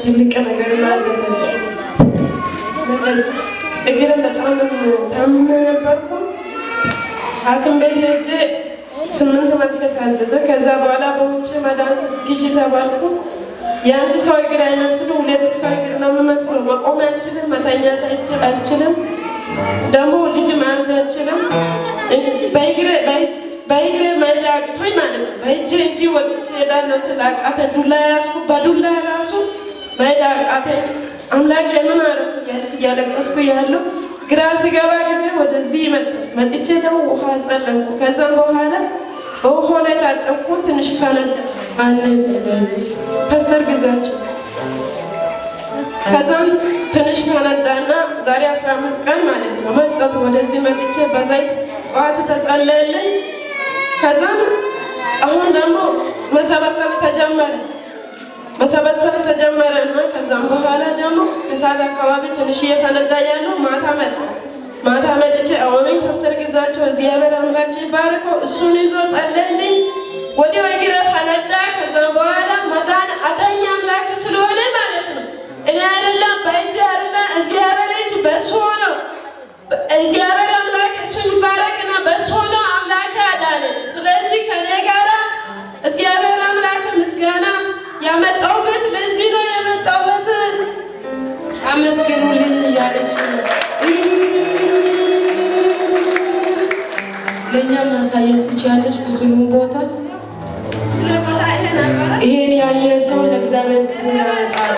ትልቅ ነገር ማለት ነው። እግር በጣም ታምሜ ነበርኩ። ሐኪም ቤት ሄጄ 8 መርፌ ታዘዘ። ከዛ በኋላ በውጭ መድኃኒት ግዢ ተባልኩ። የአንድ ሰው እግር አይመስልም፣ 2 ሰው እግር ነው የሚመስለው። መቆም አልችልም፣ መተኛት አልችልም፣ ደግሞ ልጅ መያዝ አልችልም። በእግሬ መሄድ አቅቶኝ ማለት ነው። በእጄ እንዲህ ወጥቼ እሄዳለሁ ስላቃተኝ ዱላ ያዝኩ። በዱላ ራሱ መሄድ አቃተኝ። አምላኬ ምን አደረኩ እያልኩ እያለቀስኩ ያለው ግራ ስገባ ጊዜ ወደዚህ መጥቼ ደግሞ ውሃ ጸለይኩ። ከዛም በኋላ በውሃ ላይ ታጠብኩ። ትንሽ ፈነዳ ፓስተር ግዛቸው። ከዛም ትንሽ ፈነዳና ዛሬ 15 ቀን ማለት ነው መጣሁ። ወደዚህ መጥቼ በዛይት ጠዋት ተጸለየልኝ። ከዛም አሁን ደግሞ መሰበሰብ ተጀመረና ከዛም በኋላ ደግሞ ከሰዓት አካባቢ ትንሽ እየፈነዳ ያለው ማታ መጥቼ አሁንም ፓስተር ግዛቸው እግዚአብሔር አምላክ ይባርከው እሱን ይዞ ጸለየልኝ። ወዲያው እግሬ ፈነዳ። ከዛም በኋላ መዳን አዳኝ አምላክ ስለሆነ ማለት ነው እኔ አይደለም በእጄ አይደለም እግዚአብሔር እጅ በሱ ነው። እግዚአብሔር አምላክ እሱ ይባረክና በሱ ነው አምላክ አዳነ። ስለዚህ ከኔ ጋራ እግዚአብሔር አምላክ ምስጋና ያመጣውበት ለዚህ ነው የመጣውበት። አመስግኑልኝ እያለች ለእኛ ማሳየት ትችላለች። ብዙውን ቦታ ይሄን ያየ ሰው ለእግዚአብሔር ክብር ያመጣል።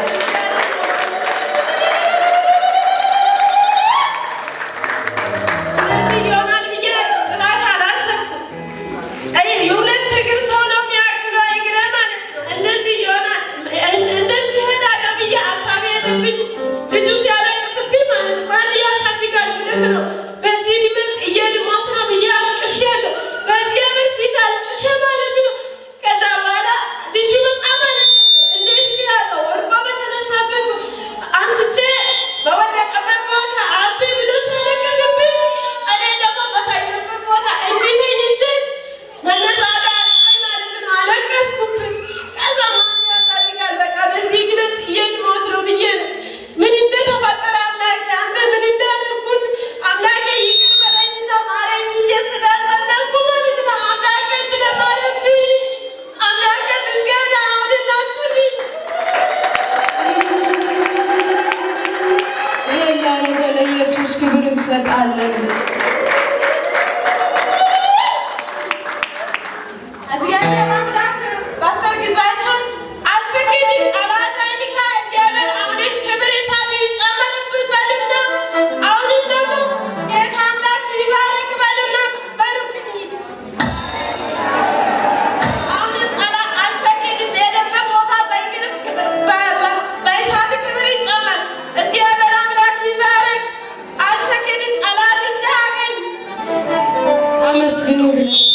Amen.